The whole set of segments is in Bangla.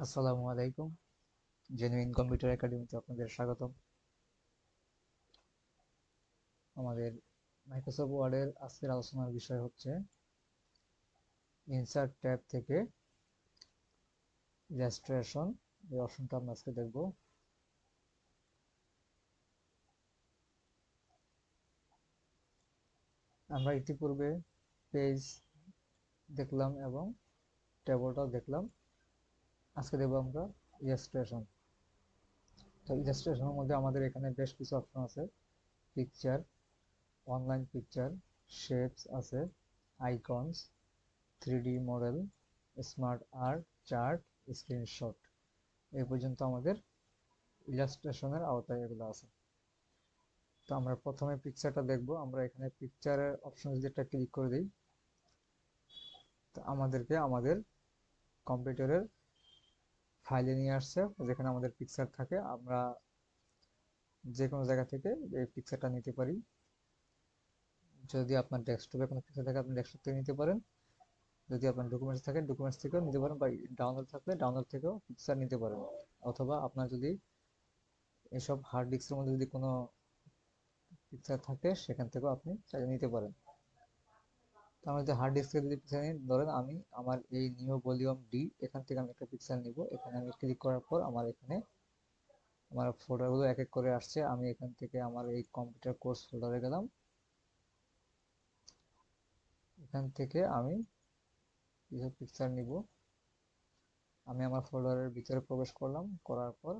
আসসালামু আলাইকুম। জেনুইন কম্পিউটার একাডেমিতে আপনাদের স্বাগতম। আমাদের মাইক্রোসফট ওয়ার্ডের আজকের আলোচনার বিষয় হচ্ছে ইনসার্ট ট্যাব থেকে ইলাস্ট্রেশন। এই অপশনটা আমরা আজকে দেখব। আমরা ইতিপূর্বে পেজ দেখলাম এবং ট্যাবটাও দেখলাম। আজকে দেখব আমরা ইলাস্ট্রেশন। তো ইলাস্ট্রেশনের মধ্যে আমাদের এখানে বেশ কিছু অপশন আছে। পিকচার, অনলাইন পিকচার, শেপস আছে, icons, 3D model, smart art, chart, screenshot. এই পর্যন্ত আমাদের ইলাস্ট্রেশনের আওতায় এগুলো আছে। তো আমরা প্রথমে পিকচারটা দেখব। আমরা এখানে পিকচারের অপশন যেটা ক্লিক করে দিই, তো আমাদেরকে আমাদের কম্পিউটারের ফাইলে নিয়ে আসছে, যেখানে আমাদের পিকচার থাকে। আমরা যে কোনো জায়গা থেকে এই পিকচারটা নিতে পারি। যদি আপনার ডেস্কটপে কোনো পিকচার থাকে আপনি ডেস্কটপ থেকে নিতে পারেন, যদি আপনার ডকুমেন্টস থাকে ডকুমেন্টস থেকেও নিতে পারেন, বা ডাউনলোড থাকলে ডাউনলোড থেকেও পিকচার নিতে পারেন। অথবা আপনার যদি এসব হার্ড ডিস্কের মধ্যে যদি কোনো পিকচার থাকে সেখান থেকেও আপনি চাইলে নিতে পারেন। তো আমি যদি হার্ড ডিস্কে যদি পিকচার নিই, ধরেন আমি আমার এই নিউ ভলিউম ডি, এখান থেকে আমি একটা পিকচার নিব। এখানে আমি ক্লিক করার পর আমার এখানে আমার ফোল্ডারগুলো এক এক করে আসছে। আমি এখান থেকে আমার এই কম্পিউটার কোর্স ফোল্ডারে গেলাম। এখান থেকে আমি কিছু পিকচার নিব। আমি আমার ফোল্ডারের ভিতরে প্রবেশ করলাম, করার পর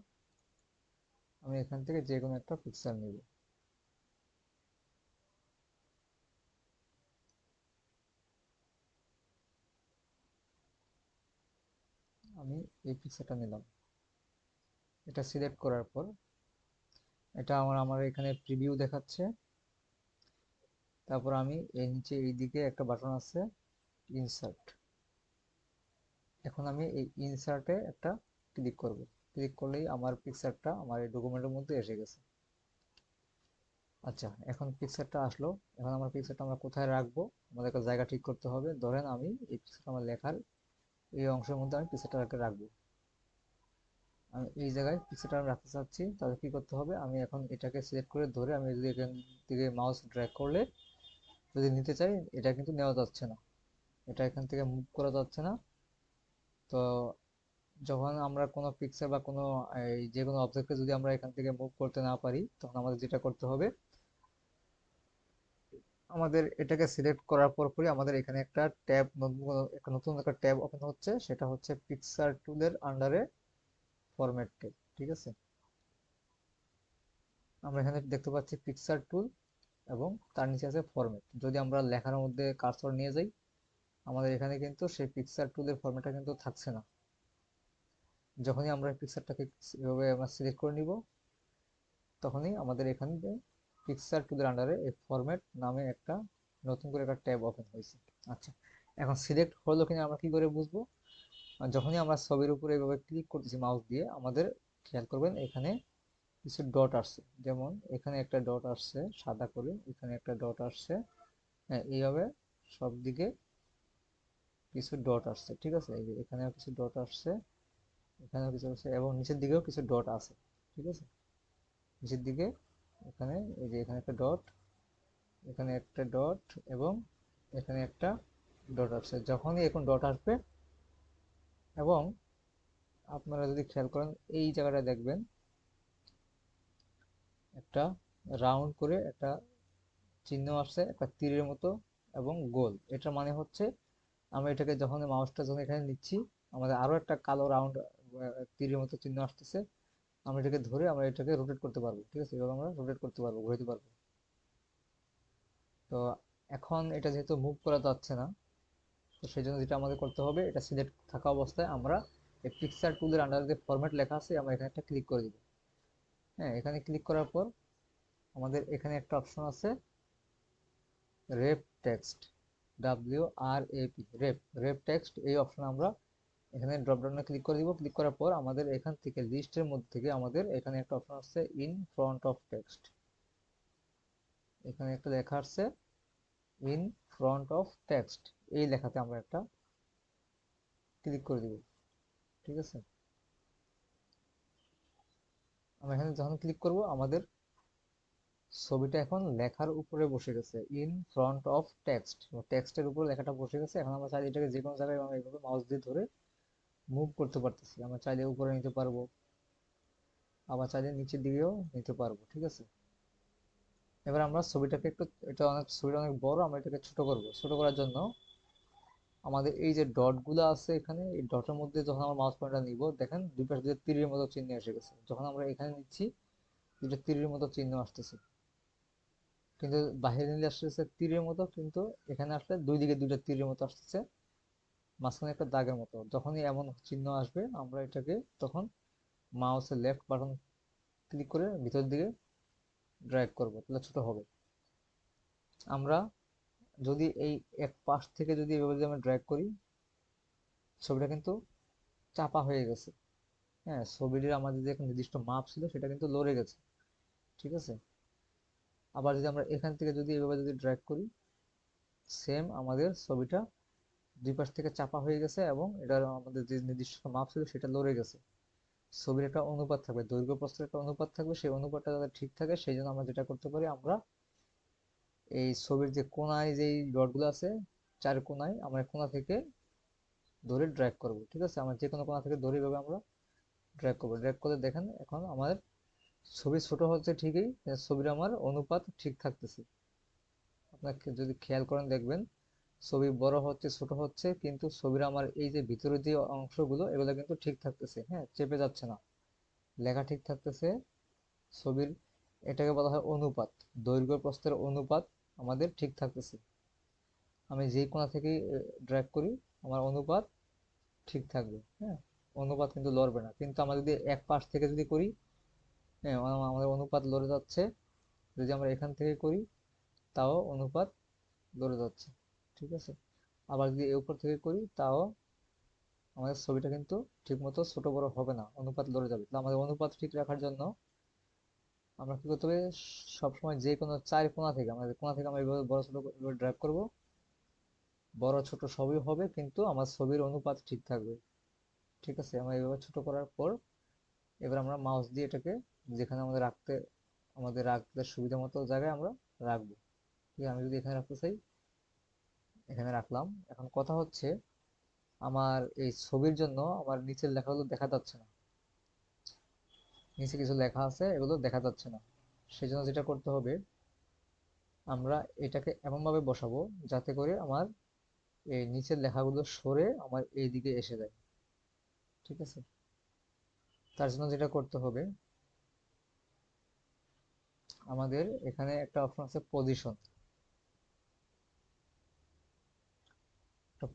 আমি এখান থেকে যে কোনো একটা পিকচার নিব। আমি এই পিকচারটা নিলাম। এটা সিলেক্ট করার পর এটা আমার এখানে প্রিভিউ দেখাচ্ছে। তারপর আমি এই নিচে এইদিকে একটা বাটন আছে, ইনসার্ট। এখন আমি এই ইনসার্টে একটা ক্লিক করব। ক্লিক করলেই আমার পিকচারটা আমার এই ডকুমেন্টের মধ্যে এসে গেছে। আচ্ছা, এখন পিকচারটা আসলো। এখন আমার পিকচারটা আমরা কোথায় রাখবো, আমাদের একটা জায়গা ঠিক করতে হবে। ধরেন আমি এই পিকচারটা আমার লেখার এই অংশের মধ্যে আমি পিকচারটাকে রাখবো। আমি এই জায়গায় পিকচারটা আমি রাখতে চাচ্ছি, তাহলে কি করতে হবে, আমি এখন এটাকে সিলেক্ট করে ধরে আমি যদি এখান থেকে মাউস ড্র্যাগ করলে যদি নিতে চাই, এটা কিন্তু নেওয়া যাচ্ছে না, এটা এখান থেকে মুভ করা যাচ্ছে না। তো যখন আমরা কোনো পিকচার বা কোনো এই যে কোনো অবজেক্টকে যদি আমরা এখান থেকে মুভ করতে না পারি, তখন আমাদের যেটা করতে হবে, আমাদের এটাকে সিলেক্ট করার পরই আমাদের এখানে একটা ট্যাব, নতুন একটা ট্যাব ওপেন হচ্ছে। সেটা হচ্ছে পিকচার টুলের আন্ডারে ফরম্যাট ট্যাব। ঠিক আছে, আমরা এখানে দেখতে পাচ্ছি পিকচার টুল এবং তার নিচে আছে ফরম্যাট। যদি আমরা লেখার মধ্যে কার্সর নিয়ে যাই, আমাদের এখানে কিন্তু সেই পিকচার টুলের ফরম্যাটটা কিন্তু থাকছে না। যখনই আমরা পিকচারটাকে এভাবে আমরা সিলেক্ট করে নিব, তখনই আমাদের এখানে পিকচার টুলের আন্ডারে এই ফরম্যাট নামে একটা নতুন করে একটা ট্যাব ওপেন হয়েছে। আচ্ছা, এখন সিলেক্ট হলো কিনা আমরা কি করে বুঝবো? যখনই আমরা ছবির উপরে এভাবে ক্লিক করতেছি মাউস দিয়ে, আমাদের খেয়াল করবেন এখানে কিছু ডট আসছে। যেমন এখানে একটা ডট আসছে সাদা করে, এখানে একটা ডট আসছে। হ্যাঁ, এইভাবে সব দিকে কিছু ডট আসছে। ঠিক আছে, এই যে এখানেও কিছু ডট আসছে, এখানেও কিছু আসছে, এবং নিচের দিকেও কিছু ডট আছে। ঠিক আছে, নিচের দিকে এখানে এই যে এখানে একটা ডট, এখানে একটা ডট, এবং এখানে একটা ডট আসছে। যখনই এখন ডট আসবে, এবং আপনারা যদি খেয়াল করেন এই জায়গাটা দেখবেন একটা রাউন্ড করে একটা চিহ্ন আসছে, একটা তীরের মতো এবং গোল। এটার মানে হচ্ছে আমরা এটাকে যখন মাউসটা যখন এখানে নিচ্ছি, আমাদের আরো একটা কালো রাউন্ড তীরের মতো চিহ্ন আসতেছে। আমরা এটাকে ধরে আমরা এটাকে রোটেট করতে পারবো। ঠিক আছে, এভাবে আমরা রোটেট করতে পারবো, ঘোরাতে পারবো। তো এখন এটা যেহেতু মুভ করা যাচ্ছে না, তো সেই জন্য যেটা আমাদের করতে হবে, এটা সিলেক্ট থাকা অবস্থায় আমরা এই পিকচার টুলের আন্ডারে যে ফরম্যাট লেখা আছে, আমরা এখানে একটা ক্লিক করে দিব। হ্যাঁ, এখানে ক্লিক করার পর আমাদের এখানে একটা অপশন আছে, rape text, WRAP, rape text. এই অপশন আমরা এখানে ড্রপ ডাউনে ক্লিক করে দিব। ক্লিক করার পর আমাদের এখান থেকে লিস্টের মধ্যে থেকে আমাদের এখানে একটা অপশন আছে, ইন ফ্রন্ট অফ টেক্সট। এখানে একটা লেখা আছে ইন ফ্রন্ট অফ টেক্সট। এই লেখাতে আমরা একটা ক্লিক করে দিব। ঠিক আছে, আমরা এখানে যখন ক্লিক করব আমাদের ছবিটা এখন লেখার উপরে বসে গেছে, ইন ফ্রন্ট অফ টেক্সট, টেক্সটের উপর লেখাটা বসে গেছে। এখন আমরা চাইলে এটাকে যে কোনো জায়গায় আমরা এইভাবে মাউস দিয়ে ধরে মুভ করতে পারতেছি। আমরা চাইলে উপরে নিতে পারবো, আবার চাইলে নিচের দিকেও নিতে পারবো, ঠিক আছে। এবার আমরা ছবিটাকে একটু, ছবিটা অনেক বড়, আমরা এটাকে ছোট করব। ছোট করার জন্য আমাদের এই যে ডট গুলো আছে এখানে, এই ডটের মধ্যে যখন আমরা মাউস পয়েন্টার নিব, দেখেন দুই পাশে দুটো তীরের মতো চিহ্ন এসে গেছে। যখন আমরা এখানে নিচ্ছি, দুটো তীরের মতো চিহ্ন আসতেছে, কিন্তু বাহিরে নিলে আসতেছে তীরের মতো, কিন্তু এখানে আসলে দুই দিকে দুইটা তীরের মতো আসতেছে, মাঝখানে একটা দাগের মতো। যখনই এমন চিহ্ন আসবে, আমরা এটাকে তখন মাউসের লেফট বাটন ক্লিক করে ভিতর দিকে ড্র্যাগ করব, তাহলে ছোট হবে। আমরা যদি এই এক পাশ থেকে যদি এভাবে যদি আমরা ড্র্যাগ করি, ছবিটা কিন্তু চাপা হয়ে গেছে। হ্যাঁ, ছবিটির আমাদের যে একটা নির্দিষ্ট মাপ ছিল সেটা কিন্তু লড়ে গেছে, ঠিক আছে। আবার যদি আমরা এখান থেকে যদি এভাবে যদি ড্র্যাগ করি, সেম আমাদের ছবিটা দুই পাশ থেকে চাপা হয়ে গেছে এবং এটার আমাদের যে নির্দিষ্ট মাপ ছিল সেটা লড়ে গেছে। ছবির একটা অনুপাত থাকবে, দৈর্ঘ্য প্রস্থের একটা অনুপাত থাকবে, সেই অনুপাতটা যাতে ঠিক থাকে সেই জন্য আমরা যেটা করতে পারি, আমরা এই ছবির যে কোনায় যেই ডটগুলো আছে, চার কোনায়, আমরা কোনা থেকে ধরে ড্র্যাগ করব, ঠিক আছে। আমরা যে কোনো কোনা থেকে ধরে এভাবে আমরা ড্র্যাগ করবো। ড্র্যাগ করে দেখেন এখন আমাদের ছবি ছোট হচ্ছে ঠিকই, ছবির আমার অনুপাত ঠিক থাকতেছে। আপনাকে যদি খেয়াল করেন দেখবেন ছবি বড় হচ্ছে ছোট হচ্ছে, কিন্তু ছবির আমার এই যে ভিতরের যে অংশগুলো এগুলো কিন্তু ঠিক থাকতেছে, হ্যাঁ, চেপে যাচ্ছে না, লেখা ঠিক থাকতেছে। ছবির এটাকে বলা হয় অনুপাত, দৈর্ঘ্য প্রস্থের অনুপাত আমাদের ঠিক থাকতেছে। আমি যেই কোণা থেকে ড্র্যাগ করি আমার অনুপাত ঠিক থাকবে, হ্যাঁ, অনুপাত কিন্তু লড়বে না। কিন্তু আমরা যদি এক পাশ থেকে যদি করি, হ্যাঁ, আমাদের অনুপাত লড়ে যাচ্ছে। যদি আমরা এখান থেকে করি, তাও অনুপাত লড়ে যাচ্ছে, ঠিক আছে। আবার যদি এর উপর থেকে করি, তাও আমাদের ছবিটা কিন্তু ঠিক মতো ছোট বড় হবে না, অনুপাত লড়ে যাবে। তো আমাদের অনুপাত ঠিক রাখার জন্য আমরা কি করতে হবে, সবসময় যে কোনো চার কোণা থেকে, আমাদের কোণা থেকে আমরা এইভাবে বড় ছোট ড্র্যাগ করব, বড় ছোট সবই হবে, কিন্তু আমার ছবির অনুপাত ঠিক থাকবে, ঠিক আছে। আমরা এইভাবে ছোট করার পর এবার আমরা মাউস দিয়ে এটাকে যেখানে আমাদের রাখতে সুবিধা মতো জায়গায় আমরা রাখবো। ঠিক আছে, আমি যদি এখানে রাখতে চাই, এখানে রাখলাম। এখন কথা হচ্ছে, আমার এই ছবির জন্য আমার নিচের লেখাগুলো দেখা যাচ্ছে না, নিচে কিছু লেখা আছে এগুলো দেখা যাচ্ছে না। সেই জন্য যেটা করতে হবে, আমরা এটাকে এমন ভাবে বসাবো যাতে করে আমার এই নিচের লেখাগুলো সরে আমার এই দিকে এসে যায়, ঠিক আছে। তার জন্য যেটা করতে হবে, আমাদের এখানে একটা অপশন আছে পজিশন,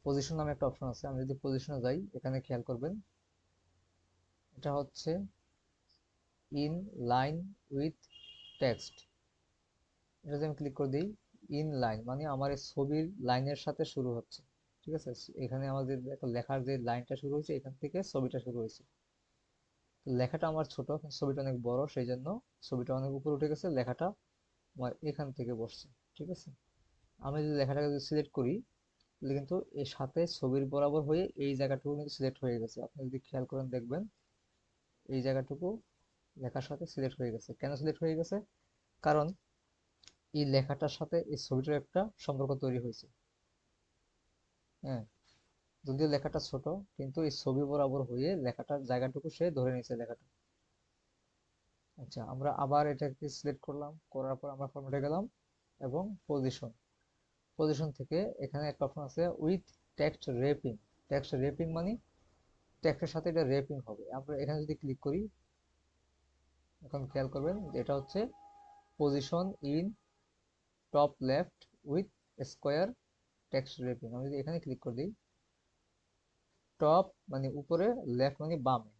পজিশন নামে একটা অপশন আছে। আমি যদি পজিশনে যাই, এখানে খেয়াল করবেন এটা হচ্ছে ইন লাইন উইথ টেক্সট। এটা যদি আমি ক্লিক করে দিই, ইন লাইন মানে আমার এই ছবির লাইনের সাথে শুরু হচ্ছে, ঠিক আছে। এখানে আমাদের একটা লেখার যে লাইনটা শুরু হয়েছে এখান থেকে ছবিটা শুরু হয়েছে। লেখাটা আমার ছোট কিন্তু ছবিটা অনেক বড়, সেই জন্য ছবিটা অনেক উপরে উঠে গেছে, লেখাটা আমার এখান থেকে বসছে, ঠিক আছে। আমি যদি লেখাটাকে যদি সিলেক্ট করি, তাহলে কিন্তু এর সাথে ছবির বরাবর হয়ে এই জায়গাটুকু কিন্তু সিলেক্ট হয়ে গেছে। আপনি যদি খেয়াল করেন দেখবেন এই জায়গাটুকু লেখার সাথে সিলেক্ট হয়ে গেছে। কেন সিলেক্ট হয়ে গেছে? কারণ এই লেখাটার সাথে এই ছবিটার একটা সম্পর্ক তৈরি হয়েছে, হ্যাঁ। যদিও লেখাটা ছোট, কিন্তু এই ছবি বরাবর হয়ে লেখাটার জায়গাটুকু সে ধরে নিয়েছে লেখাটা। আচ্ছা, আমরা আবার এটাকে সিলেক্ট করলাম, করার পর আমরা ফরম্যাটে গেলাম এবং পজিশন, পজিশন থেকে এখানে একটা অপশন আছে with text wrapping. Text wrapping মানে টেক্সটের সাথে এটা র্যাপিং হবে। আমরা এখানে যদি ক্লিক করি, এখন খেয়াল করবেন যে এটা হচ্ছে position in top left with square text wrapping. আমি যদি এখানে ক্লিক করে দিই, টপ মানে উপরে, লেফট মানে বামে,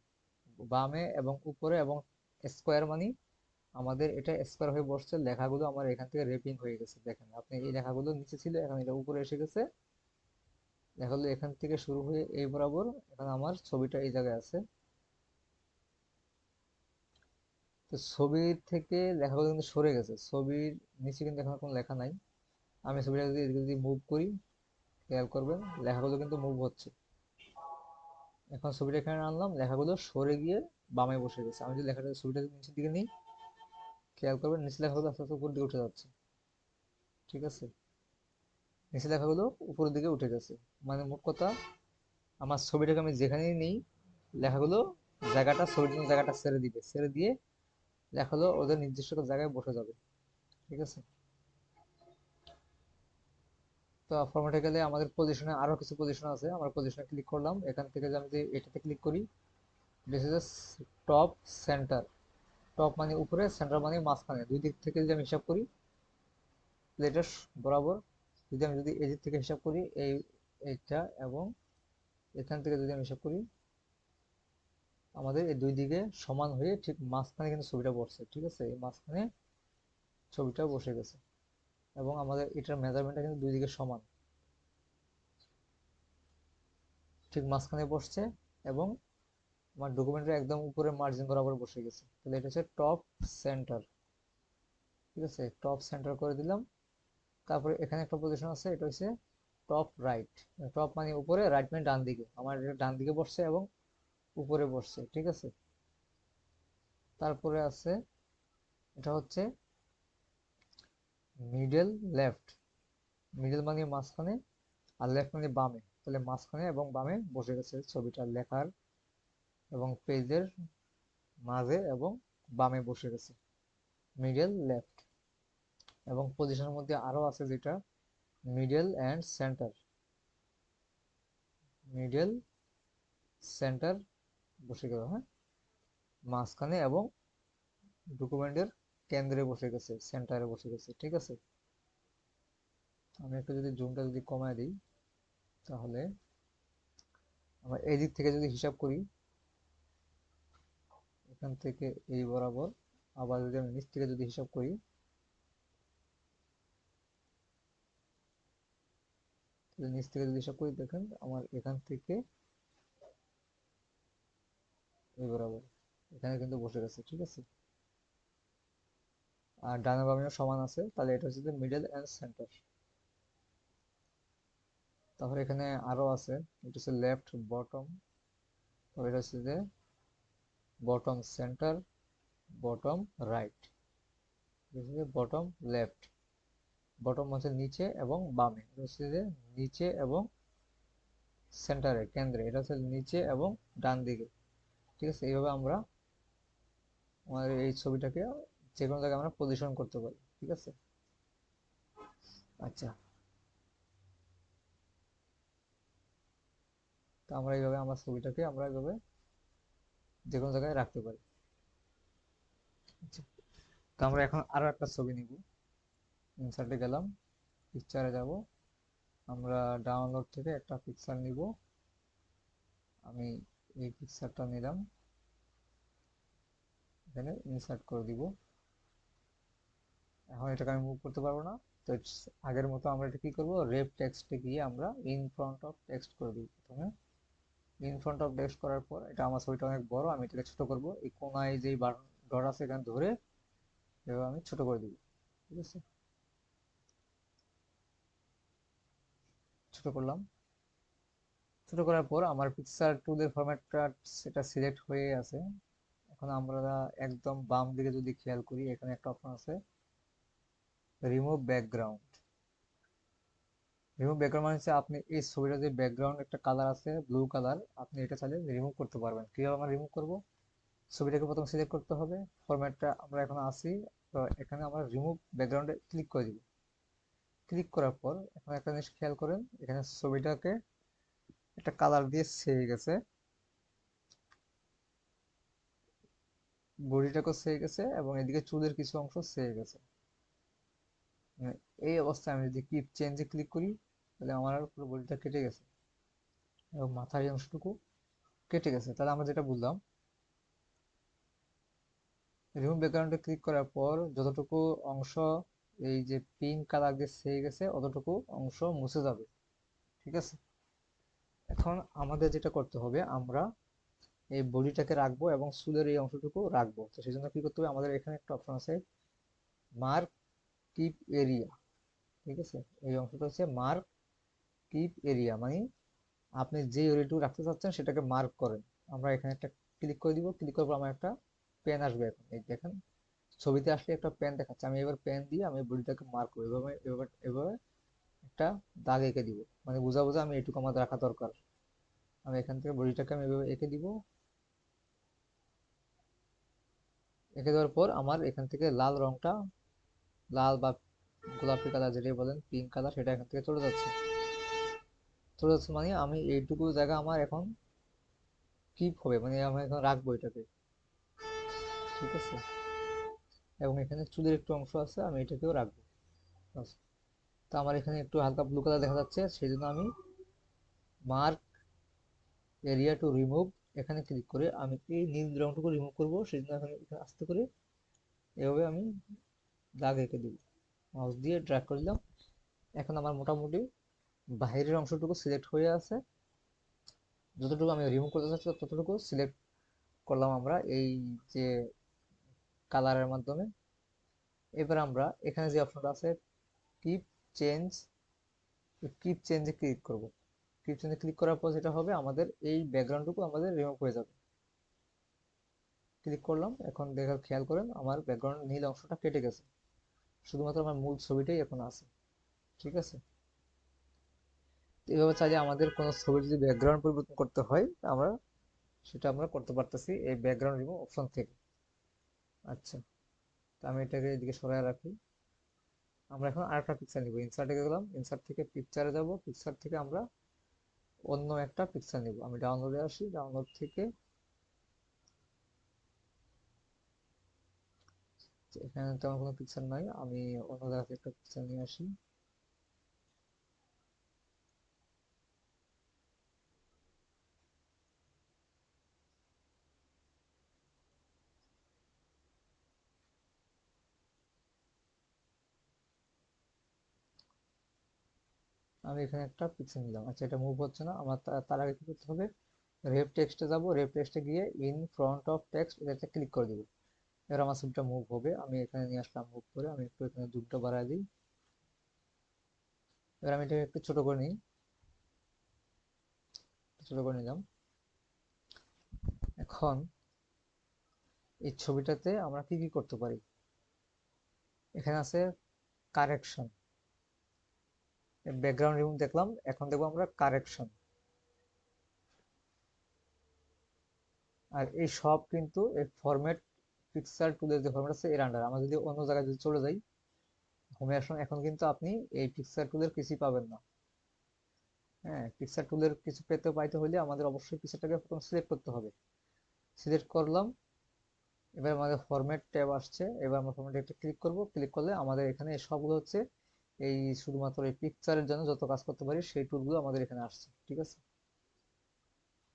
বামে এবং উপরে, এবং স্কোয়ার মানে আমাদের এটা স্কোয়ার হয়ে বসছে, লেখাগুলো আমার এখান থেকে র্যাপিং হয়ে গেছে। দেখেন আপনি, এই লেখাগুলো নিচে ছিল, এখন এটা উপরে এসে গেছে। লেখাগুলো এখান থেকে শুরু হয়ে এই বরাবর, এখন আমার ছবিটা এই জায়গায় আছে। তো ছবির থেকে লেখাগুলো কিন্তু সরে গেছে, ছবির নিচে কিন্তু এখন কোনো লেখা নাই। আমি ছবিটা যদি এদিকে যদি মুভ করি, খেয়াল করবেন লেখাগুলো কিন্তু মুভ হচ্ছে, এখন ছবিটা এখানে আনলাম, লেখাগুলো সরে গিয়ে বামে বসে গেছে। আমি যদি লেখাটা ছবিটা নিচের দিকে নিই, খেয়াল করবেন নিচে লেখাগুলো আস্তে আস্তে উপর দিকে উঠে যাচ্ছে। ঠিক আছে, নিচে লেখাগুলো উপরের দিকে উঠে গেছে। মানে মোট কথা, আমার ছবিটাকে আমি যেখানেই নিই, লেখাগুলো জায়গাটা, ছবির জন্য জায়গাটা ছেড়ে দিবে, ছেড়ে দিয়ে লেখাগুলো ওদের নির্দিষ্ট একটা জায়গায় বসে যাবে। ঠিক আছে, তো ফরম্যাটে গেলে আমাদের পজিশনে আরো কিছু পজিশন আছে। আমরা পজিশনে ক্লিক করলাম, এখান থেকে যে আমি যে এটাতে ক্লিক করি, this is top centre. Top মানে উপরে, সেন্টার মানে মাঝখানে। দুই দিক থেকে যদি আমি হিসাব করি, প্লেটের বরাবর, যদি এই দিক থেকে হিসাব করি, এইটা এবং এখান থেকে যদি আমি হিসাব করি, আমাদের এই দুই দিকে সমান হয়ে ঠিক মাঝখানে কিন্তু ছবিটা বসছে। ঠিক আছে, এই মাঝখানে ছবিটা বসে গেছে এবং আমাদের এটার মেজারমেন্টটা কিন্তু দুই দিকে সমান, ঠিক মাঝখানে বসছে এবং আমার ডকুমেন্টের একদম উপরে মার্জিন বরাবর বসে গেছে। তাহলে এটা হচ্ছে টপ সেন্টার। ঠিক আছে, টপ সেন্টার করে দিলাম। তারপরে এখানে একটা পজিশন আছে, এটা হচ্ছে টপ রাইট। টপ মানে উপরে, রাইট মানে ডান দিকে। আমার এটা ডান দিকে বসছে এবং উপরে বসছে। ঠিক আছে, তারপরে আছে, এটা হচ্ছে মিডল লেফট। মিডল মানে মাঝখানে, আর লেফট মানে বামে। তাহলে মাঝখানে এবং বামে বসে গেছে ছবিটা, লেখার এবং পেজের মাঝে এবং বামে বসে গেছে, মিডল লেফট। এবং পজিশনের মধ্যে আরো আছে যেটা middle and centre. Middle centre বসে গেল, হ্যাঁ, মাঝখানে এবং ডকুমেন্টের কেন্দ্রে বসে গেছে, সেন্টারে বসে গেছে। ঠিক আছে, আমি একটু যদি জুমটা যদি কমায় দিই, তাহলে আমরা এই দিক থেকে যদি হিসাব করি, এখান থেকে এই বরাবর, আবার যদি আমি নিচ থেকে যদি হিসাব করি, নিচ থেকে যদি হিসাব করি, দেখেন আমার এখান থেকে এই বরাবর এখানে কিন্তু বসে গেছে। ঠিক আছে, আর ডানে বামেও সমান আছে, তাহলে এটা হচ্ছে মিডল অ্যান্ড সেন্টার। তারপরে এখানে আরো আছে, এটা হচ্ছে লেফট বটম, তারপরে এটা হচ্ছে যে bottom centre, bottom right, bottom left. Bottom হচ্ছে নিচে এবং বামে, এটা হচ্ছে যে নিচে এবং সেন্টারে, কেন্দ্রে, এটা হচ্ছে নিচে এবং ডান দিকে। ঠিক আছে, এইভাবে আমরা আমাদের এই ছবিটাকে যে কোনো জায়গায় আমরা পজিশন করতে পারি। ঠিক আছে, আচ্ছা, তো আমরা এইভাবে আমার ছবিটাকে আমরা এইভাবে যে কোনো জায়গায় রাখতে পারি। আচ্ছা, তো আমরা এখন আরো একটা ছবি নিব। ইনসার্টে গেলাম, পিকচারে যাব, আমরা ডাউনলোড থেকে একটা পিকচার নিব। আমি এই পিকচারটা নিলাম, এখানে ইনসার্ট করে দিব। এখন এটাকে আমি মুভ করতে পারবো না, তো আগের মতো আমরা এটা কি করব, রেপ টেক্সটে গিয়ে আমরা ইন ফ্রন্ট অফ টেক্সট করে দিব। প্রথমে ইন ফ্রন্ট অফ টেক্সট করার পর, এটা আমার ছবিটা অনেক বড়, আমি এটাকে ছোট করব। এই কোনায় যেই ডট আছে এখানে ধরে এভাবে আমি ছোট করে দিব। ঠিক আছে, ছোট করলাম। ছোট করার পর আমার পিকচার টুলের ফরম্যাটটা সেটা সিলেক্ট হয়ে আছে। এখন আমরা একদম বাম দিকে যদি খেয়াল করি, এখানে একটা অপশন আছে রিমুভ ব্যাকগ্রাউন্ড। রিমুভ ব্যাকগ্রাউন্ড মানে হচ্ছে আপনি এই ছবিটা যে ব্যাকগ্রাউন্ড একটা কালার আছে ব্লু কালার, আপনি এটা চাইলে রিমুভ করতে পারবেন। কিভাবে আমরা রিমুভ করব, ছবিটাকে প্রথম সিলেক্ট করতে হবে, ফরম্যাটটা আমরা এখন আসি, তো এখানে আমরা রিমুভ ব্যাকগ্রাউন্ডে ক্লিক করে দিব। ক্লিক করার পর এখন একটা জিনিস খেয়াল করেন, এখানে ছবিটাকে একটা কালার দিয়ে ছেয়ে গেছে, বডিটাকেও ছেয়ে গেছে এবং এদিকে চুলের কিছু অংশ ছেয়ে গেছে। মানে এই অবস্থায় আমি যদি ক্লিপ চেঞ্জে ক্লিক করি, তাহলে আমার পুরো বডিটা কেটে গেছে এবং মাথার এই অংশটুকু কেটে গেছে। তাহলে আমরা যেটা বুঝলাম, রিমুভ ব্যাকগ্রাউন্ডে ক্লিক করার পর যতটুকু অংশ এই যে পিঙ্ক কালার দিয়ে ছেয়ে গেছে, অতটুকু অংশ মুছে যাবে। ঠিক আছে, এখন আমাদের যেটা করতে হবে, আমরা এই বডিটাকে রাখবো এবং চুলের এই অংশটুকু রাখবো। তো সেই জন্য কি করতে হবে, আমাদের এখানে একটা অপশন আছে মার্ক কিপ এরিয়া। ঠিক আছে, এই অংশটা হচ্ছে মার্ক কিপ এরিয়া, মানে আপনি যে ইউআরএলটুকু রাখতে চাচ্ছেন সেটাকে মার্ক করেন। আমরা এখানে একটা ক্লিক করে দিব, ক্লিক করার পর আমার একটা পেন আসবে। এখন এই দেখেন ছবিতে আসলে একটা পেন দেখাচ্ছে, আমি এবার পেন দিয়ে আমি বডিটাকে মার্ক করবো, এভাবে এভাবে এভাবে একটা দাগ এঁকে দিব, মানে বোঝা বোঝা আমি এটুকু আমার রাখা দরকার। আমি এখান থেকে বডিটাকে আমি এভাবে এঁকে দিব। এঁকে দেওয়ার পর আমার এখান থেকে লাল রংটা, লাল বা গোলাপি কালার যেটাই বলেন, পিঙ্ক কালার, সেটা এখান থেকে চলে যাচ্ছে। চলে যাচ্ছে মানে আমি এইটুকু জায়গা আমার এখন কিপ হবে, মানে আমি এখন রাখবো এটাকে, ঠিক আছে। এবং এখানে চুলের একটু অংশ আছে, আমি এটাকেও রাখবো। বাস। তো আমার এখানে একটু হালকা ব্লু কালার দেখা যাচ্ছে, সেই জন্য আমি মার্ক এরিয়া টু রিমুভ এখানে ক্লিক করে আমি এই নীল রংটুকু রিমুভ করবো, সেই জন্য এখানে এখানে আস্তে করে এভাবে আমি দাগ এঁকে দিব, মাউস দিয়ে ড্র্যাগ করে দিলাম। এখন আমার মোটামুটি বাইরের অংশটুকু সিলেক্ট হয়ে আছে, যতটুকু আমি রিমুভ করতে চাচ্ছি ততটুকু সিলেক্ট করলাম আমরা এই যে কালারের মাধ্যমে। এবার আমরা এখানে যে অপশনটা আছে কিপ চেঞ্জ, কিপ চেঞ্জে ক্লিক করব। কিপ চেঞ্জে ক্লিক করার পর যেটা হবে, আমাদের এই ব্যাকগ্রাউন্ডটুকু আমাদের রিমুভ হয়ে যাবে। ক্লিক করলাম, এখন দেখার খেয়াল করেন আমার ব্যাকগ্রাউন্ড নীল অংশটা কেটে গেছে, শুধুমাত্র আমার মূল ছবিটাই এখন আছে, ঠিক আছে। তো এভাবে চাইলে আমাদের কোনো ছবির যদি ব্যাকগ্রাউন্ড পরিবর্তন করতে হয়, আমরা সেটা আমরা করতে পারতেছি এই ব্যাকগ্রাউন্ড রিমুভ অপশন থেকে। আচ্ছা, তো আমি এটাকে এদিকে সরাই রাখি। আমরা এখন আরেকটা পিকচার নিব, ইনসার্টে গেলাম, ইনসার্ট থেকে পিকচারে যাব, পিকচার থেকে আমরা অন্য একটা পিকচার নিব। আমি ডাউনলোডে আসি, ডাউনলোড থেকে এখানে তেমন কোনো পিকচার নাই, আমি অন্য জায়গা থেকে একটা পিকচার নিয়ে আসি। আমি এখানে একটা পিকচার নিলাম। আচ্ছা, এটা মুভ হচ্ছে না আমার, তার আগে কি করতে হবে, রেভ টেক্সটে যাব, রেভ টেক্সটে গিয়ে ইন ফ্রন্ট অফ টেক্সট এটাতে ক্লিক করে দিব। এবার আমার ছবিটা মুভ হবে, আমি এখানে নিয়ে আসলাম, মুভ করে আমি একটু এখানে জুমটা বাড়ায় দিই। এবার আমি এটাকে একটু ছোট করে নিই, ছোট করে নিলাম। এখন এই ছবিটাতে আমরা কি কি করতে পারি, এখানে আছে কারেকশন, ব্যাকগ্রাউন্ড রিমুভ দেখলাম, এখন দেখবো আমরা কারেকশন। আর এই সব কিন্তু এই ফরম্যাট পিকচার টুলের যে ফরম্যাট আছে এর আন্ডার। আমরা যদি অন্য জায়গায় যদি চলে যাই, হোমে আসুন, এখন কিন্তু আপনি এই পিকচার টুলের কিছুই পাবেন না। হ্যাঁ, পিকচার টুলের কিছু পাইতে হলে আমাদের অবশ্যই পিকচারটাকে প্রথম সিলেক্ট করতে হবে। সিলেক্ট করলাম, এবার আমাদের ফরম্যাট ট্যাব আসছে, এবার আমরা ফরম্যাটে একটা ক্লিক করব, ক্লিক করলে আমাদের এখানে সবগুলো হচ্ছে এই শুধুমাত্র এই পিকচারের জন্য যত কাজ করতে পারি সেই টুলগুলো আমাদের এখানে আসছে, ঠিক আছে।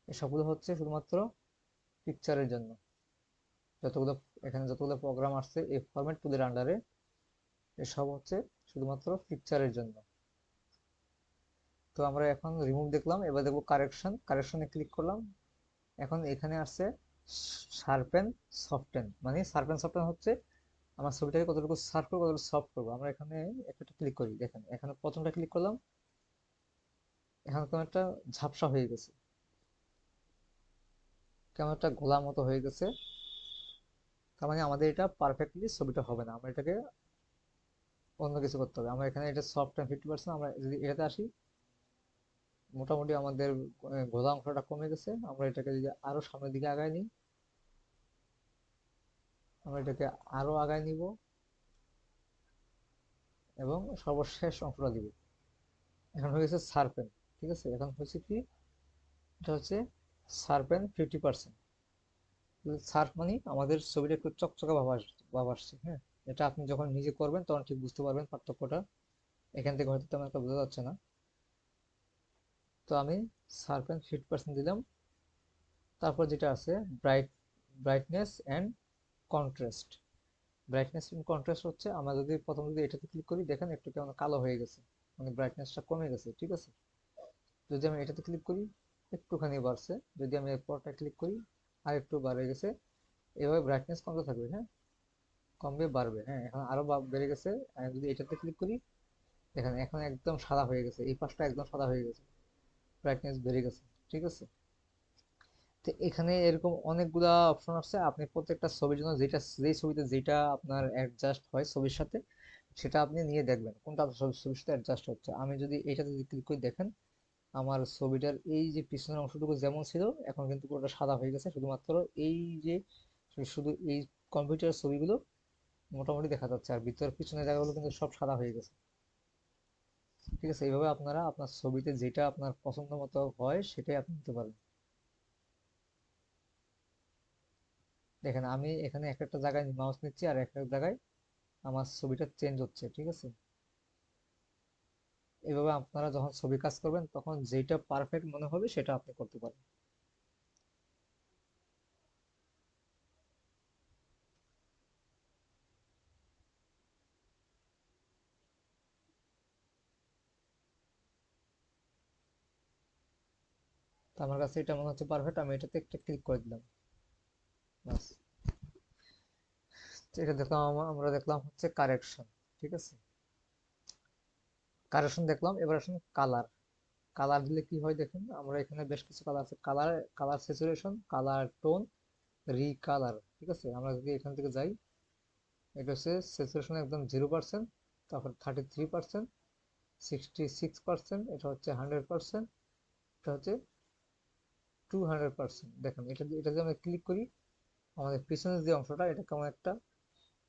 এই সবগুলো হচ্ছে শুধুমাত্র পিকচারের জন্য, যতগুলো এখানে যতগুলো প্রোগ্রাম আসছে এই ফরম্যাট টুলের আন্ডারে, এসব হচ্ছে শুধুমাত্র পিকচারের জন্য। তো আমরা এখন রিমুভ দেখলাম, এবার দেখবো কারেকশন, কারেকশনে ক্লিক করলাম। এখন এখানে আসছে শার্পেন সফটেন, মানে শার্পেন সফটেন হচ্ছে আমার ছবিটাকে কতটুকু শার্প করবো কতটুকু সফট করবো। আমরা এখানে একটা ক্লিক করি, দেখেন এখানে প্রথমটা ক্লিক করলাম, এখন কেমন একটা ঝাপসা হয়ে গেছে, কেমন একটা গোলা মতো হয়ে গেছে। তার মানে আমাদের এটা পারফেক্টলি ছবিটা হবে না, আমরা এটাকে অন্য কিছু করতে হবে। আমরা এখানে এটা সফট 50%, আমরা যদি এটাতে আসি, মোটামুটি আমাদের গোলা অংশটা কমে গেছে। আমরা এটাকে যদি আরো সামনের দিকে আগায় নিই, আমরা এটাকে আরো আগায় নিব এবং সর্বশেষ অংশটা দিব। এখন হয়ে গেছে সার্পেন, ঠিক আছে। এখন হচ্ছে কি, এটা হচ্ছে সার্পেন 50%। সার্ফ মানে আমাদের ছবিটা একটু চকচকা ভাব আসছে, হ্যাঁ। এটা আপনি যখন নিজে করবেন তখন ঠিক বুঝতে পারবেন পার্থক্যটা, এখান থেকে হয়তো তেমন একটা বোঝা যাচ্ছে না। তো আমি সার্পেন 50% দিলাম। তারপর যেটা আছে bright, brightness and contrast. Brightness and contrast হচ্ছে, আমরা যদি প্রথম যদি এটাতে ক্লিক করি, দেখেন একটু কেমন কালো হয়ে গেছে, মানে ব্রাইটনেসটা কমে গেছে, ঠিক আছে। যদি আমি এটাতে ক্লিক করি, একটুখানি বাড়ছে। যদি আমি এরপরটা ক্লিক করি, আর একটু বাড়ে গেছে। এভাবে ব্রাইটনেস কমতে থাকবে, হ্যাঁ, কমবে বাড়বে, হ্যাঁ। এখন আরো বেড়ে গেছে। আমি যদি এটাতে ক্লিক করি, দেখেন এখন একদম সাদা হয়ে গেছে, এই পাশটা একদম সাদা হয়ে গেছে। ব্রাইটনেস বেড়ে গেছে, ঠিক আছে। তো এখানে এরকম অনেকগুলা অপশন আছে, আপনি প্রত্যেকটা ছবির জন্য যেই ছবিতে যেটা আপনার অ্যাডজাস্ট হয় ছবির সাথে, সেটা আপনি নিয়ে দেখবেন কোনটা আপনার ছবির সাথে অ্যাডজাস্ট হচ্ছে। আমি যদি এইটাতে যদি ক্লিক করে দেখেন, আমার ছবিটার এই যে পিছনের অংশটুকু যেমন ছিল এখন কিন্তু পুরোটা সাদা হয়ে গেছে, শুধুমাত্র এই যে শুধু এই কম্পিউটার ছবিগুলো মোটামুটি দেখা যাচ্ছে, আর ভিতর পিছনের জায়গাগুলো কিন্তু সব সাদা হয়ে গেছে, ঠিক আছে। এইভাবে আপনারা আপনার ছবিতে যেটা আপনার পছন্দ মতো হয় সেটাই আপনি নিতে পারেন। দেখেন আমি এখানে এক একটা জায়গায় মাউস নিচ্ছি আর এক এক জায়গায় আমার ছবিটা চেঞ্জ হচ্ছে, ঠিক আছে। এইভাবে আপনারা যখন ছবি কাজ করবেন তখন যেটা পারফেক্ট মনে হবে সেটা আপনি করতে পারেন। তো আমার কাছে এটা মনে হচ্ছে পারফেক্ট, আমি এটাতে একটা ক্লিক করে দিলাম, বাস। তো এটা দেখলাম, আমরা দেখলাম হচ্ছে কারেকশন, ঠিক আছে। কারেকশন দেখলাম, এবার আসুন কালার। কালার দিলে কি হয় দেখুন, আমরা এখানে বেশ কিছু কালার আছে, colour, colour saturation, colour tone, recolour, ঠিক আছে। আমরা যদি এখান থেকে যাই, এটা হচ্ছে স্যাচুরেশন একদম 0%, তারপর 33%, 66%, এটা হচ্ছে 100%, এটা হচ্ছে 200%। দেখেন এটা যদি আমরা ক্লিক করি, আমাদের পিছনের যে অংশটা এটা কেমন একটা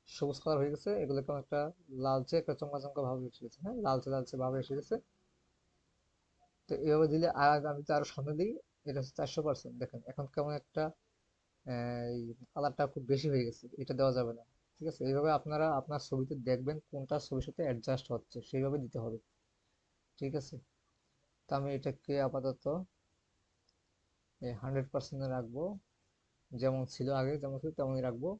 সবুজ কালার হয়ে গেছে, এগুলো কেমন একটা লালচে একটা চমকা চমকা ভাব এসে গেছে, হ্যাঁ, লালচে লালচে ভাব এসে গেছে। তো এইভাবে দিলে, আর আমি তো আরো সামনে দিই, এটা হচ্ছে 400%। দেখেন এখন কেমন একটা এই কালারটা খুব বেশি হয়ে গেছে, এটা দেওয়া যাবে না, ঠিক আছে। এইভাবে আপনারা আপনার ছবিতে দেখবেন কোনটা ছবির সাথে অ্যাডজাস্ট হচ্ছে, সেইভাবে দিতে হবে, ঠিক আছে। তো আমি এটাকে আপাতত 100% রাখবো, যেমন ছিল আগে যেমন ছিল তেমনই রাখবো।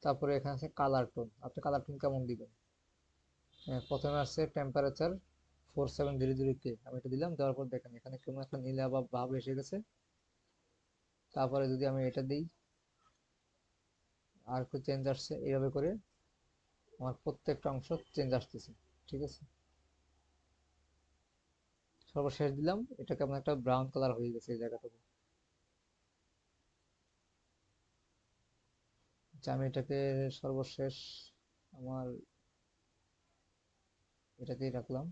তারপরে এখানে আছে কালার টোন, আপনি কালার টোন কেমন দিবেন। প্রথমে আসছে টেম্পারেচার 4700K, আমি এটা দিলাম, দেওয়ার পর দেখেন এখানে কেমন একটা নীলা বা ভাব এসে গেছে। তারপরে যদি আমি এটা দিই, আর একটু চেঞ্জ আসছে, এইভাবে করে আমার প্রত্যেকটা অংশ চেঞ্জ আসতেছে, ঠিক আছে। সর্বশেষ দিলাম, এটা কেমন একটা ব্রাউন কালার হয়ে গেছে এই জায়গাটুকু। আচ্ছা, আমি এটাকে সর্বশেষ আমার এটাতেই রাখলাম।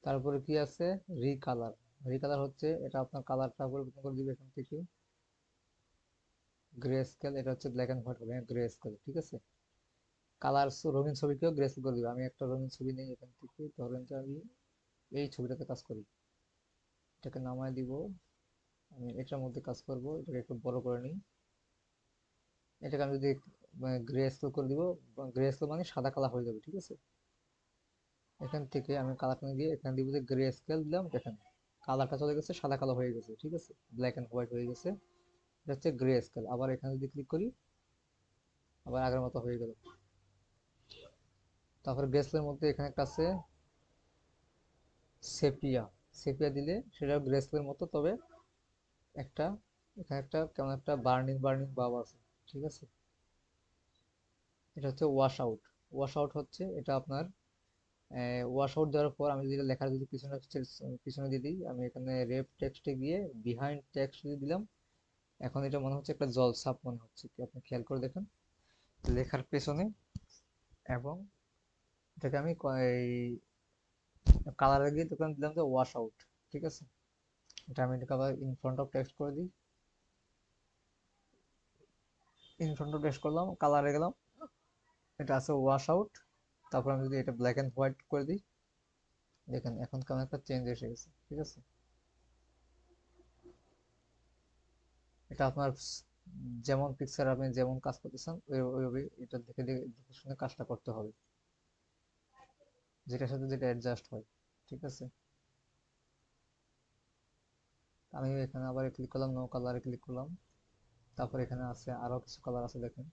তারপরে কি আছে, রিকালার। রিকালার হচ্ছে এটা আপনার কালারটা পরিবর্তন করে দিবে এখান থেকে, গ্রে স্কেল, এটা হচ্ছে ব্ল্যাক এন্ড হোয়াইট হবে, গ্রে স্কেল, ঠিক আছে। কালার, রঙিন ছবিকেও গ্রে স্কেল করে দিবে। আমি একটা রঙিন ছবি নেই এখান থেকে, ধরেন যে আমি এই ছবিটাতে কাজ করি, এটাকে নামায় দিব, আমি এটার মধ্যে কাজ করব, এটাকে একটু বড় করে নিই। এটাকে আমি যদি গ্রে স্কেল করে দিব, গ্রে স্কেল মানে সাদা কালার হয়ে যাবে, ঠিক আছে। এখান থেকে আমি কালারটা দিয়ে এখানে দিব যে গ্রে স্কেল দিলাম, দেখেন কালারটা চলে গেছে, সাদা কালো হয়ে গেছে, ঠিক আছে, ব্ল্যাক এন্ড হোয়াইট হয়ে গেছে। এটা হচ্ছে গ্রে স্কেল। আবার এখানে যদি ক্লিক করি, আবার আগের মতো হয়ে গেল। তারপরে গ্রে স্কেলের মধ্যে এখানে একটা আছে সেপিয়া। সেপিয়া দিলে সেটা গ্রে স্কেলের মতো, তবে একটা এখানে একটা কেমন একটা বার্নিং বার্নিং ভাব আছে, ঠিক আছে। এটা হচ্ছে ওয়াশ আউট। ওয়াশ আউট হচ্ছে এটা আপনার ওয়াশ আউট দেওয়ার পর আমি যদি লেখার যদি পিছনে দিয়ে দিই, আমি এখানে রেপ টেক্সটে গিয়ে বিহাইন্ড টেক্সট দিয়ে দিলাম, এখন এটা মনে হচ্ছে একটা জল ছাপ মনে হচ্ছে, কি আপনি খেয়াল করে দেখেন লেখার পেছনে। এবং এটাকে আমি এই কালারে গিয়ে দোকান দিলাম যে ওয়াশ আউট, ঠিক আছে। এটা আমি এটাকে আবার ইন ফ্রন্ট অফ টেক্সট করে দিই, ইন ফ্রন্ট অফ টেক্সট করলাম, কালারে গেলাম, এটা আছে ওয়াশ আউট। তারপর আমি যদি এটা ব্ল্যাক এন্ড হোয়াইট করে দিই, দেখেন এখন কেমন একটা চেঞ্জ এসে গেছে, ঠিক আছে। এটা আপনার যেমন পিকচার আপনি যেমন কাজ করতেছেন ওইভাবে এটা দেখে দেখে দেখে শুনে কাজটা করতে হবে, যেটার সাথে যেটা অ্যাডজাস্ট হয়, ঠিক আছে। আমি এখানে আবার ক্লিক করলাম, নো কালারে ক্লিক করলাম। তারপর এখানে আছে আরো কিছু কালার আছে, দেখেন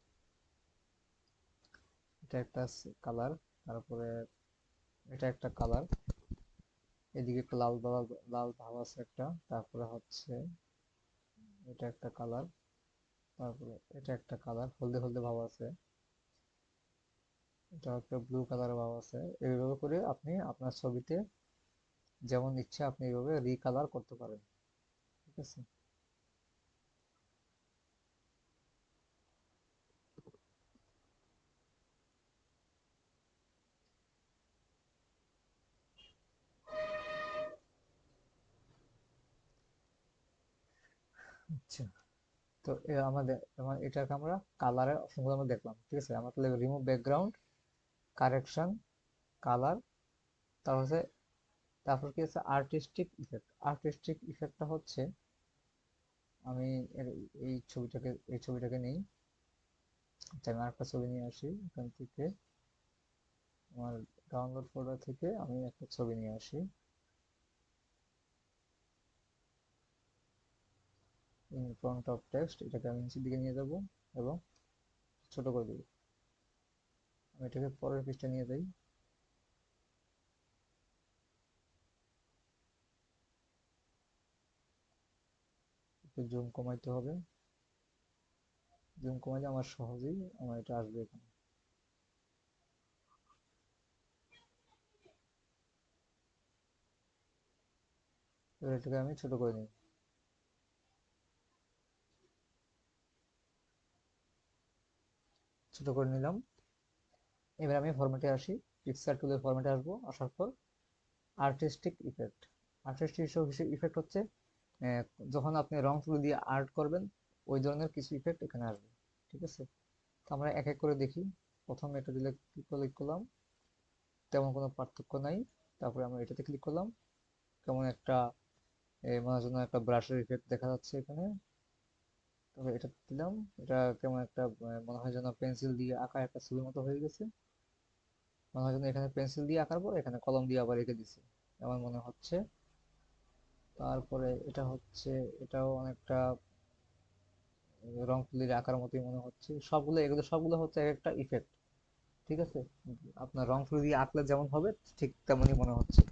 এটা একটা কালার, তারপরে এটা একটা কালার, এদিকে একটা লাল লাল লাল ভাব আছে একটা, তারপরে হচ্ছে এটা একটা কালার, তারপরে এটা একটা কালার, হলদে হলদে ভাব আছে, এটা একটা ব্লু কালার ভাব আছে। এইভাবে করে আপনি আপনার ছবিতে যেমন ইচ্ছা আপনি এইভাবে রিকালার করতে পারেন। ঠিক আছে। আচ্ছা, তো আমাদের এটাকে আমরা কালারের অপশনগুলো আমরা দেখলাম। ঠিক আছে, আমরা তাহলে রিমুভ ব্যাকগ্রাউন্ড, কারেকশন, কালার, তারপর হচ্ছে, তারপর কি আছে আর্টিস্টিক ইফেক্ট। আর্টিস্টিক ইফেক্টটা হচ্ছে, আমি এই ছবিটাকে নেই। আচ্ছা, আমি আরেকটা ছবি নিয়ে আসি এখান থেকে, আমার ডাউনলোড ফোল্ডার থেকে আমি একটা ছবি নিয়ে আসি। ইন ফ্রন্ট অফ টেক্সট, এটাকে আমি নিচের দিকে নিয়ে যাব এবং ছোট করে দেব। আমি এটাকে পরের পৃষ্ঠা নিয়ে যাই। একটু জুম কমাইতে হবে, জুম কমাইলে আমার সহজেই আমার এটা আসবে এখানে। এবার এটাকে আমি ছোট করে নিই। ছোট করে নিলাম। এবার আমি ফরম্যাটে আসি, পিকচার টুলের ফরম্যাটে আসবো। আসার পর আর্টিস্টিক ইফেক্ট। আর্টিস্টিক ইফেক্ট হচ্ছে আহ, যখন আপনি রং তুলি দিয়ে আর্ট করবেন, ওই ধরনের কিছু ইফেক্ট এখানে আসবে। ঠিক আছে, তো আমরা এক এক করে দেখি। প্রথমে এটা দিলে ক্লিক করলাম, তেমন কোনো পার্থক্য নাই। তারপরে আমরা এটাতে ক্লিক করলাম, কেমন একটা মনে হয় যেন একটা ব্রাশের ইফেক্ট দেখা যাচ্ছে এখানে। তবে এটা দিলাম, এটা কেমন একটা মনে হয় যেন পেন্সিল দিয়ে আঁকা একটা ছবির মতো হয়ে গেছে। মনে হয় যেন এখানে পেন্সিল দিয়ে আঁকার পর এখানে কলম দিয়ে আবার রেখে দিছে, এমন মনে হচ্ছে। তারপরে এটা হচ্ছে, এটাও অনেকটা রং তুলির আঁকার মতোই মনে হচ্ছে। এগুলো সবগুলো হচ্ছে এক একটা ইফেক্ট। ঠিক আছে, আপনার রং তুলি দিয়ে আঁকলে যেমন হবে ঠিক তেমনই মনে হচ্ছে।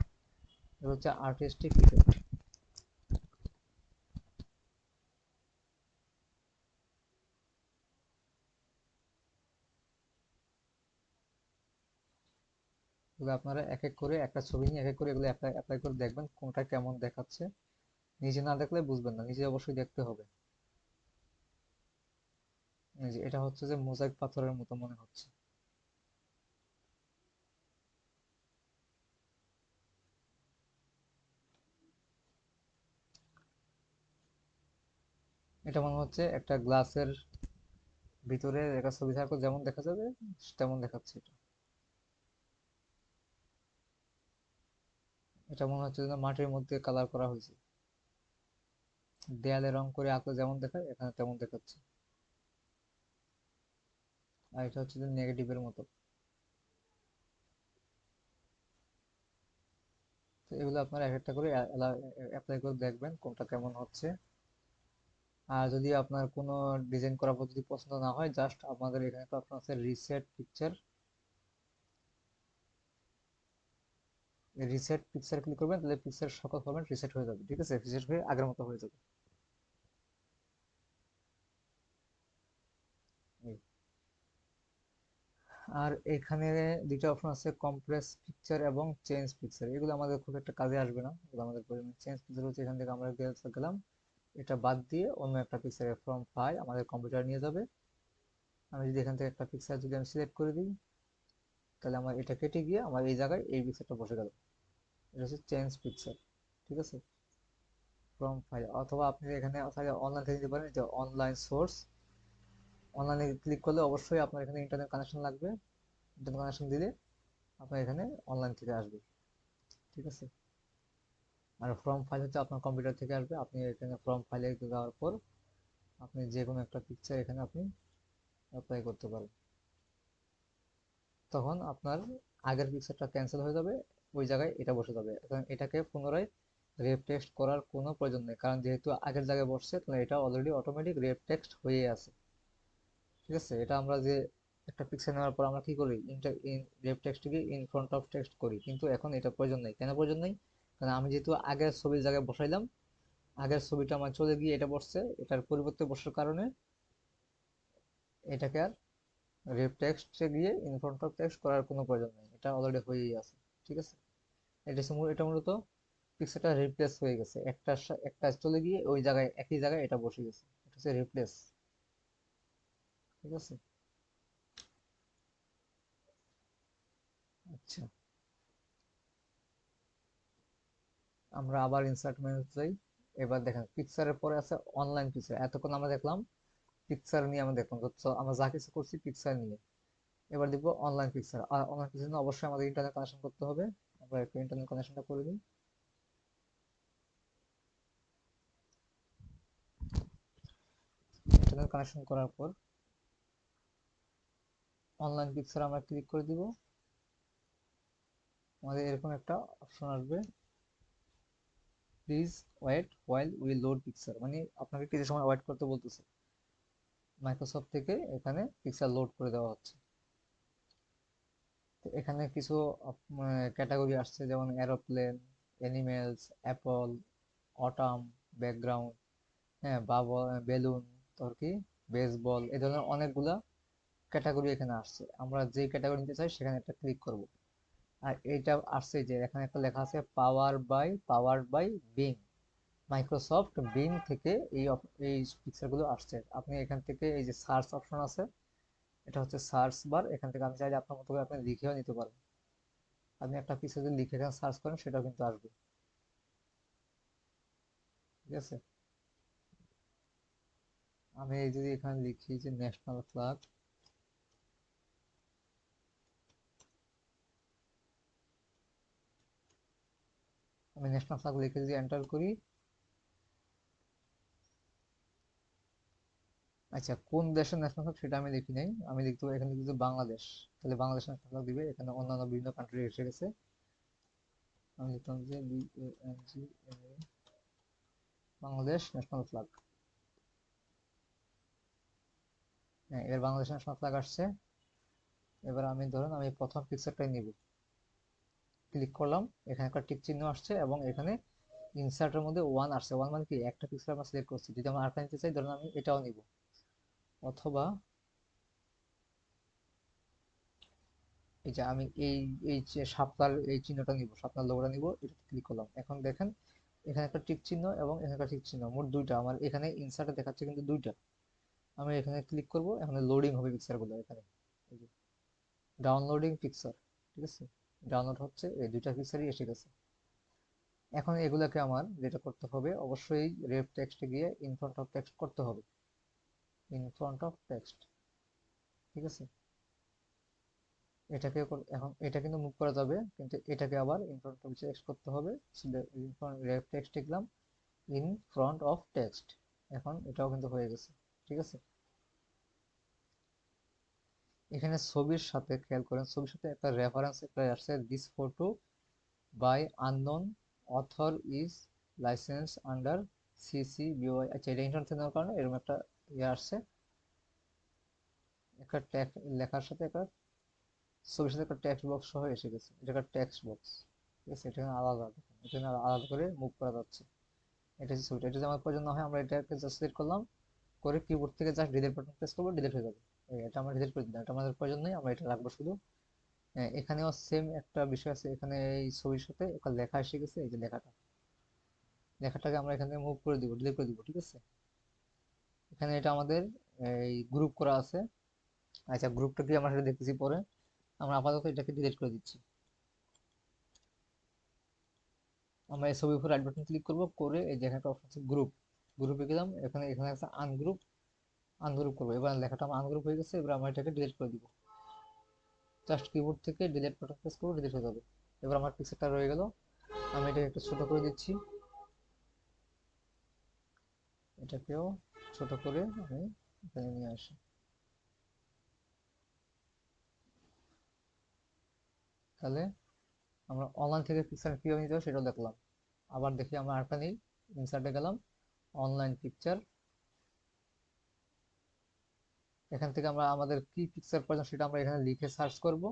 এটা হচ্ছে আর্টিস্টিক ইফেক্ট। এগুলো আপনারা এক এক করে একটা ছবি নিয়ে এক এক করে এগুলো অ্যাপ্লাই অ্যাপ্লাই করে দেখবেন কোনটা কেমন দেখাচ্ছে। নিজে না দেখলে বুঝবেন না, নিজে অবশ্যই দেখতে হবে। এই যে এটা হচ্ছে যে মোজাইক পাথরের মতো মনে হচ্ছে। এটা মনে হচ্ছে একটা গ্লাসের ভিতরে একটা ছবি থাকলে যেমন দেখা যাবে তেমন দেখাচ্ছে এটা। এটা মনে হচ্ছে যেন মাটির মধ্যে কালার করা হয়েছে, দেয়ালে রং করে আঁকলে যেমন দেখায় এখানে তেমন দেখাচ্ছে। আর এটা হচ্ছে যে নেগেটিভের মতো। তো এগুলো আপনারা এক একটা করে অ্যাপ্লাই করে দেখবেন কোনটা কেমন হচ্ছে। আর যদি আপনার কোনো ডিজাইন করার পর যদি পছন্দ না হয়, জাস্ট আমাদের এখানে তো আপনার আছে reset picture. Reset picture click করবেন, তাহলে পিকচার সকল ফরম্যাট রিসেট হয়ে যাবে। ঠিক আছে, রিসেট হয়ে আগের মতো হয়ে যাবে। এই। আর এখানে দুইটা অপশন আছে, কম্প্রেস পিকচার এবং চেঞ্জ পিকচার। এগুলো আমাদের খুব একটা কাজে আসবে না, এগুলো আমাদের প্রয়োজন। চেঞ্জ পিকচার হচ্ছে এখান থেকে আমরা গেলাম, এটা বাদ দিয়ে অন্য একটা পিকচারের ফ্রম ফাইল আমাদের কম্পিউটার নিয়ে যাবে। আমি যদি এখান থেকে একটা পিকচার যদি আমি সিলেক্ট করে দিই, তাহলে আমার এটা কেটে গিয়ে আমার এই জায়গায় এই পিকচারটা বসে গেল। এটা হচ্ছে চেঞ্জ পিকচার। ঠিক আছে, ফ্রম ফাইল, অথবা আপনি এখানে অনলাইন থেকে দিতে পারেন, যে অনলাইন সোর্স। অনলাইনে ক্লিক করলে অবশ্যই আপনার এখানে ইন্টারনেট কানেকশন লাগবে। ইন্টারনেট কানেকশন দিলে আপনার এখানে অনলাইন থেকে আসবে। ঠিক আছে, আর ফ্রম ফাইল হচ্ছে আপনার কম্পিউটার থেকে আসবে। আপনি এখানে ফ্রম ফাইলে যাওয়ার পর আপনি যে কোনো একটা পিকচার এখানে আপনি অ্যাপ্লাই করতে পারেন। তখন আপনার আগের পিকচারটা ক্যান্সেল হয়ে যাবে, ওই জায়গায় এটা বসে যাবে। এখন এটাকে পুনরায় টেক্সট করার কোনো প্রয়োজন নেই, কারণ যেহেতু আগের জায়গায় বসছে তাহলে এটা অলরেডি অটোমেটিক টেক্সট হয়ে আছে। ঠিক আছে, এটা আমরা যে একটা পিকচার নেওয়ার পর আমরা কি করি, টেক্সটকে ইন ফ্রন্ট অফ টেক্সট করি, কিন্তু এখন এটা প্রয়োজন নেই। কেন প্রয়োজন নেই? কারণ আমি যেহেতু আগের ছবির জায়গায় বসাইলাম, আগের ছবিটা আমার চলে গিয়ে এটা বসছে, এটার পরিবর্তে বসার কারণে এটাকে আর রেপ টেক্সটে গিয়ে ইন ফ্রন্ট অফ টেক্সট করার কোনো প্রয়োজন নেই, এটা অলরেডি হয়েই আছে। ঠিক আছে, এটা মূলত পিকচারটা রিপ্লেস হয়ে গেছে, একটা চলে গিয়ে ওই জায়গায় একই জায়গায় এটা বসে গেছে, এটা হচ্ছে রিপ্লেস। ঠিক আছে, আচ্ছা আমরা আবার ইনসার্ট মেনু যাই। এবার দেখেন পিকচারের পরে আছে অনলাইন পিকচার। এতক্ষণ আমরা দেখলাম পিকচার নিয়ে, আমরা দেখলাম তো আমরা যা কিছু করছি পিকচার নিয়ে। এবার দেখবো অনলাইন পিকচার। আর অনলাইন পিকচার জন্য অবশ্যই আমাদের ইন্টারনেট কানেকশন করতে হবে। আমরা একটু ইন্টারনেট কানেকশনটা করে দিই। ইন্টারনেট কানেকশন করার পর অনলাইন পিকচার আমরা ক্লিক করে দিব। আমাদের এরকম একটা অপশন আসবে, please wait while we load picture, মানে আপনাকে কিছু সময় ওয়েট করতে বলতেছে। মাইক্রোসফট থেকে এখানে পিকচার লোড করে দেওয়া হচ্ছে। তো এখানে কিছু ক্যাটাগরি আসছে, যেমন aeroplane, animals, Apple, autumn, background, হ্যাঁ বেলুন, তোর কি বেসবল, এই ধরনের অনেকগুলা ক্যাটাগরি এখানে আসছে। আমরা যে ক্যাটাগরি নিতে চাই সেখানে একটা ক্লিক করব। আর এইটা আসছে যে এখানে একটা লেখা আছে powered by Bing. Microsoft Bing থেকে এই পিকচারগুলো আসছে। আপনি এখান থেকে এই যে সার্চ অপশন আছে, এটা হচ্ছে সার্চ বার, এখান থেকে আপনি চাইলে আপনার মতো করে আপনি লিখেও নিতে পারেন। আপনি একটা পিকচার যদি লিখে এখানে সার্চ করেন সেটাও কিন্তু আসবে। ঠিক আছে, আমি এই যদি এখানে লিখি যে ন্যাশনাল ফ্ল্যাগ, আমি ন্যাশনাল ফ্ল্যাগ লিখে যদি এন্টার করি, আচ্ছা কোন দেশের ন্যাশনাল ফ্ল্যাগ সেটা আমি লিখি নাই, আমি লিখতে পারি এখানে লিখতে বাংলাদেশ, তাহলে বাংলাদেশ ন্যাশনাল ফ্ল্যাগ দিবে। এখানে অন্যান্য বিভিন্ন কান্ট্রি এসে গেছে, আমি লিখতাম যে বাংলাদেশ ন্যাশনাল ফ্ল্যাগ। হ্যাঁ, এবার বাংলাদেশ ন্যাশনাল ফ্ল্যাগ আসছে। এবার আমি ধরুন আমি প্রথম পিকচারটাই নিব, ক্লিক করলাম, এখানে একটা টিক চিহ্ন আসছে এবং এখানে ইনসার্টের মধ্যে ওয়ান আসছে। ওয়ান মানে কি, একটা পিক্সেল আমরা সিলেক্ট করছি, যদি আমরা আরেকটা নিতে চাই ধরুন আমি এটাও নিব, অথবা এই যে আমি এই যে শাপলার এই চিহ্নটা নিব, শাপলার লোগোটা নিব, এটা ক্লিক করলাম। এখন দেখেন এখানে একটা টিক চিহ্ন এবং এখানে একটা টিক চিহ্ন, মোট দুইটা আমার এখানে ইনসার্টে দেখাচ্ছে কিন্তু দুইটা। আমি এখানে ক্লিক করব, এখানে লোডিং হবে পিকচারগুলো এখানে, এই যে ডাউনলোডিং পিকচার। ঠিক আছে, ডাউনলোড হচ্ছে, এই দুইটা পিকচারই এসে গেছে। এখন এগুলোকে আমার যেটা করতে হবে, অবশ্যই রেফ টেক্সটে গিয়ে ইন ফ্রন্ট অফ টেক্সট করতে হবে, ইন ফ্রন্ট অফ টেক্সট। ঠিক আছে, এটাকে এখন এটা কিন্তু মুভ করা যাবে, কিন্তু এটাকে আবার ইন ফ্রন্ট অফ টেক্সট করতে হবে। রেফ টেক্সট লিখলাম, ইন ফ্রন্ট অফ টেক্সট, এখন এটাও কিন্তু হয়ে গেছে। ঠিক আছে, এখানে ছবির সাথে খেয়াল করেন, ছবির সাথে একটা রেফারেন্স একটা আসছে, this photo by unknown author is license under CC BY. আচ্ছা, এটা ইন্টারন্যাশনাল কারণে এরকম একটা ইয়ে আসছে, একটা ট্যাগ লেখার সাথে একটা ছবির সাথে একটা টেক্সট বক্স সহ এসে গেছে, এটা একটা টেক্সট বক্স। ঠিক আছে, এটা আলাদা, এখানে আলাদা করে মুভ করা যাচ্ছে। এটা হচ্ছে ছবিটা, এটা যদি আমার প্রয়োজন না হয় আমরা এটাকে জাস্ট সিলেক্ট করলাম, করে কিবোর্ড থেকে জাস্ট ডিলিট বাটন প্রেস করবো, ডিলিট হয়ে যাবে। এটা আমরা ডিলিট করে দিলাম, এটা আমাদের প্রয়োজন নেই, আমরা এটা রাখবো শুধু। এখানেও সেম একটা বিষয় আছে, এখানে এই ছবির সাথে একটা লেখা এসে গেছে, এই যে লেখাটাকে আমরা এখানে মুভ করে দিব, ডিলিট করে দিব। ঠিক আছে, এখানে এটা আমাদের এই গ্রুপ করা আছে। আচ্ছা, গ্রুপটা কি আমরা সেটা দেখতেছি পরে, আমরা আপাতত এটাকে ডিলিট করে দিচ্ছি। আমরা এই ছবির উপর রাইট বাটন ক্লিক করব, করে এই যে এখানে একটা অপশন আছে গ্রুপ, গ্রুপে গেলাম, এখানে এখানে আছে আনগ্রুপ, আনগ্রুপ করবো। এবার লেখাটা আমার আনগ্রুপ হয়ে গেছে, এবার আমরা এটাকে ডিলিট করে দিব, জাস্ট কিবোর্ড থেকে ডিলিট বাটন প্রেস করবো, ডিলিট হয়ে যাবে। এবার আমার পিকচারটা রয়ে গেল, আমি এটাকে একটু ছোট করে দিচ্ছি, এটাকেও ছোট করে আমি এখানে নিয়ে আসি। তাহলে আমরা অনলাইন থেকে পিকচার কিভাবে নিতে হবে সেটাও দেখলাম। আবার দেখি আমরা আরেকটা নিই, ইনসার্টে গেলাম, অনলাইন পিকচার, এখান থেকে আমরা আমাদের কি পিকচার প্রয়োজন সেটা আমরা এখানে লিখে সার্চ করব।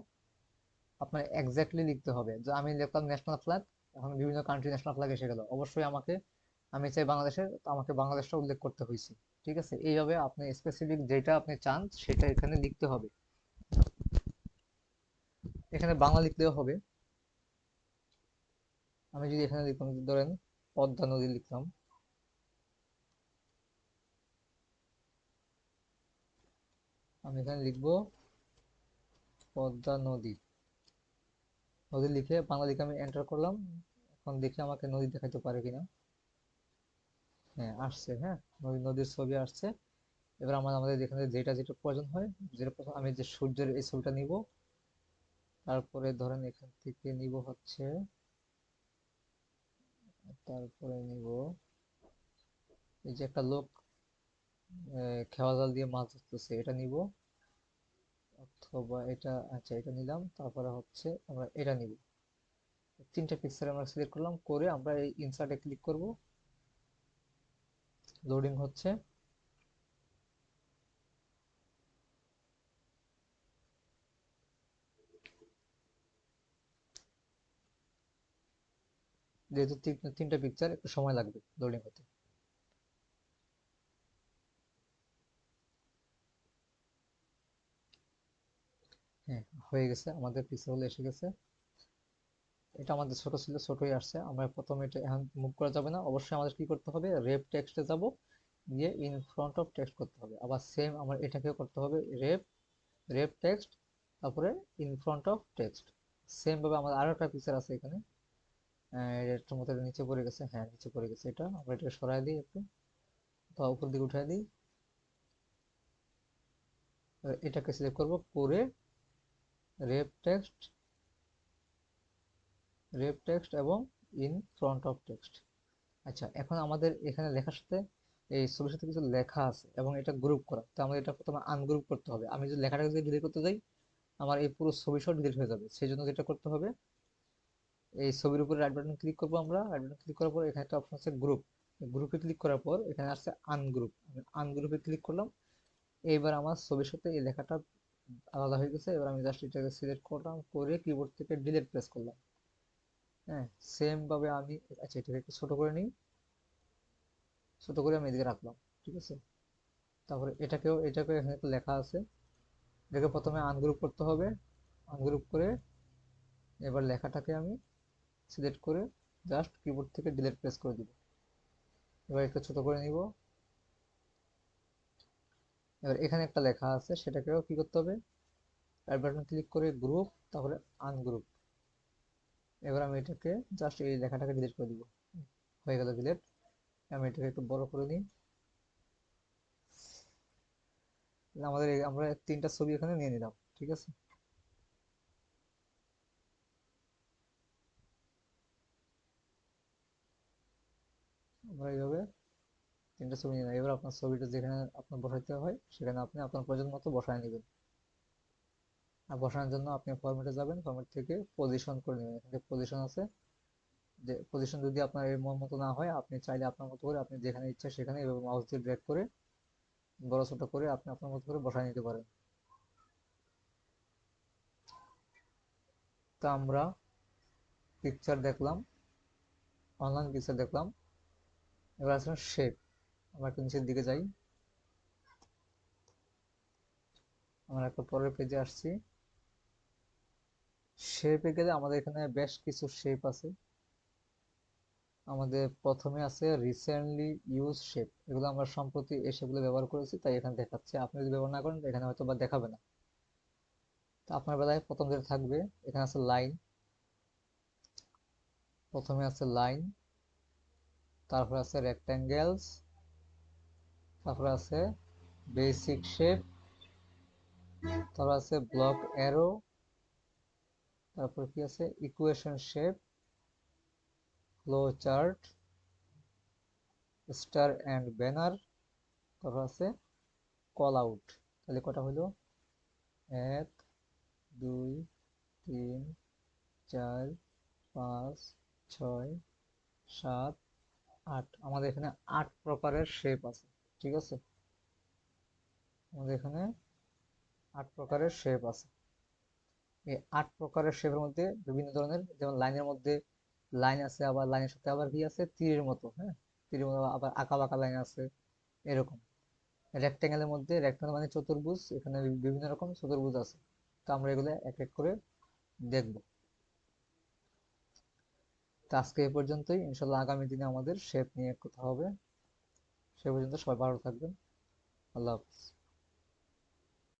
আপনার এক্স্যাক্টলি লিখতে হবে, যে আমি লিখলাম ন্যাশনাল ফ্ল্যাগ, এখন বিভিন্ন কান্ট্রি ন্যাশনাল ফ্ল্যাগ এসে গেল, অবশ্যই আমাকে আমি চাই বাংলাদেশের, তো আমাকে বাংলাদেশটা উল্লেখ করতে হয়েছে। ঠিক আছে, এইভাবে আপনি স্পেসিফিক যেটা আপনি চান সেটা এখানে লিখতে হবে। এখানে বাংলা লিখলেও হবে। আমি যদি এখানে লিখলাম, ধরেন পদ্মা নদী লিখলাম, আমি এখানে লিখবো পদ্মা নদী। নদী লিখে বাংলা লিখে আমি এন্টার করলাম। এখন দেখি আমাকে নদী দেখাতে পারে কিনা। হ্যাঁ, আসছে। হ্যাঁ, নদীর ছবি আসছে। এবার আমাদের এখানে যেটা যেটা প্রয়োজন হয়, যেটা প্রথম আমি যে সূর্যের এই ছবিটা নিব। তারপরে ধরেন এখান থেকে নিব হচ্ছে, তারপরে নিব এই যে একটা লোক খেওয়া জাল দিয়ে মাছ ধরতেছে, এটা নিব। অথবা এটা, আচ্ছা এটা নিলাম। তারপরে হচ্ছে আমরা এটা নিব। তিনটা পিকচার আমরা সিলেক্ট করলাম, করে আমরা এই ইনসার্টে ক্লিক করব। লোডিং হচ্ছে। যেহেতু তিনটা পিকচার, একটু সময় লাগবে লোডিং হতে। হ্যাঁ, হয়ে গেছে, আমাদের পিকচারগুলো এসে গেছে। এটা আমাদের ছোট ছিল, ছোটই আসছে। আমরা প্রথমে এটা এখন মুভ করা যাবে না, অবশ্যই আমাদের কি করতে হবে, রেপ টেক্সটে যাব, গিয়ে ইন ফ্রন্ট অফ টেক্সট করতে হবে। আবার সেম আমার এটাকেও করতে হবে, রেপ, রেপ টেক্সট, তারপরে in front of text. Same ভাবে আমাদের আরো একটা পিকচার আছে এখানে। এটার মধ্যে নিচে পড়ে গেছে, হ্যাঁ নিচে পড়ে গেছে। এটা আমরা এটাকে সরাই দিই একটু, বা উপর দিকে উঠাই দিই। এটাকে সিলেক্ট করব, করে রেপ টেক্সট, রেপ টেক্সট এবং ইন ফ্রন্ট অফ টেক্সট। আচ্ছা, এখন আমাদের এখানে লেখার সাথে এই ছবির সাথে কিছু লেখা আছে এবং এটা গ্রুপ করা, তো আমাদের এটা প্রথমে আনগ্রুপ করতে হবে। আমি যদি লেখাটাকে যদি ডিলিট করতে যাই, আমার এই পুরো ছবি সহ ডিলিট হয়ে যাবে। সেই জন্য যেটা করতে হবে, এই ছবির উপরে রাইট বাটন ক্লিক করবো আমরা। রাইট বাটন ক্লিক করার পর এখানে একটা অপশন আছে গ্রুপ। গ্রুপে ক্লিক করার পর এখানে আছে আনগ্রুপ। আনগ্রুপে ক্লিক করলাম। এইবার আমার ছবির সাথে এই লেখাটা আলাদা হয়ে গেছে। এবার আমি জাস্ট এটাকে সিলেক্ট করলাম, করে কিবোর্ড থেকে ডিলিট প্রেস করলাম। হ্যাঁ, সেম ভাবে আমি, আচ্ছা এটাকে একটু ছোট করে নিই। ছোট করে আমি এদিকে রাখলাম। ঠিক আছে, তারপরে এটাকে এখানে একটা লেখা আছে, এটাকে প্রথমে আনগ্রুপ করতে হবে। আনগ্রুপ করে এবার লেখাটাকে আমি সিলেক্ট করে জাস্ট কিবোর্ড থেকে ডিলিট প্রেস করে দিব। এবার একটু ছোট করে নিব। এবার এখানে একটা লেখা আছে, সেটাকেও কি করতে হবে, রাইট বাটন ক্লিক করে গ্রুপ, তারপরে আনগ্রুপ। এবার আমি এটাকে জাস্ট এই লেখাটাকে ডিলিট করে দিব। হয়ে গেল ডিলিট। আমি এটাকে একটু বড় করে নিই। আমরা তিনটা ছবি এখানে নিয়ে নিলাম। ঠিক আছে, আমরা এইভাবে তিনটা ছবি নিয়ে নিলাম। এবার আপনার ছবিটা যেখানে আপনার বসাইতে হয়, সেখানে আপনি আপনার প্রয়োজন মতো বসায় নেবেন। আর বসানোর জন্য আপনি ফরম্যাটে যাবেন, ফরম্যাট থেকে পজিশন করে নেবেন। এখানে পজিশন আছে, যে পজিশন যদি আপনার এর মন মতো না হয়, আপনি চাইলে আপনার মতো করে, আপনি যেখানে ইচ্ছা সেখানে এভাবে মাউস দিয়ে ড্র্যাগ করে বড় ছোট করে আপনি আপনার মতো করে বসায় নিতে পারেন। তা আমরা পিকচার দেখলাম, অনলাইন পিকচার দেখলাম। এবার আসলে শেপ। আমরা একটু নিচের দিকে যাই, আমরা একটা পরের পেজে আসছি। শেপে গেলে আমাদের এখানে বেশ কিছু শেপ আছে। আমাদের প্রথমে আছে রিসেন্টলি ইউজ শেপ। এগুলো আমরা সম্প্রতি এই শেপগুলো ব্যবহার করেছি, তাই এখানে দেখাচ্ছে। আপনি যদি ব্যবহার না করেন, এখানে হয়তো বা দেখাবে না। তো আপনার বেলায় প্রথম যেটা থাকবে, এখানে আছে লাইন। প্রথমে আছে লাইন, তারপর আছে রেক্ট্যাঙ্গেলস, তারপর আছে বেসিক শেপ, তারপর আছে ব্লক অ্যারো, তারপর কি আছে equation shape, flow chart, star and banner, তারপর আছে কল আউট। তাহলে কটা হলো, 1 2 3 4 5 6 7 8। আমাদের এখানে 8 প্রকারের শেপ আছে। ঠিক আছে, আমাদের এখানে 8 প্রকারের শেপ আছে। এই 8 প্রকারের শেপের মধ্যে বিভিন্ন ধরনের, যেমন লাইনের মধ্যে লাইন আছে, আবার লাইনের সাথে আবার কি আছে, তীরের মতো। হ্যাঁ, আবার আঁকা বাঁকা লাইন আছে, এরকম। রেক্টেঙ্গেলের মধ্যে, রেক্টেঙ্গেল মানে চতুর্ভুজ, এখানে বিভিন্ন রকম চতুর্ভুজ আছে। তো আমরা এগুলো এক এক করে দেখব। তো আজকে এই পর্যন্তই, ইনশাল্লাহ আগামী দিনে আমাদের শেপ নিয়ে কথা হবে। সে পর্যন্ত সবাই ভালো থাকবেন। আল্লাহ হাফিজ।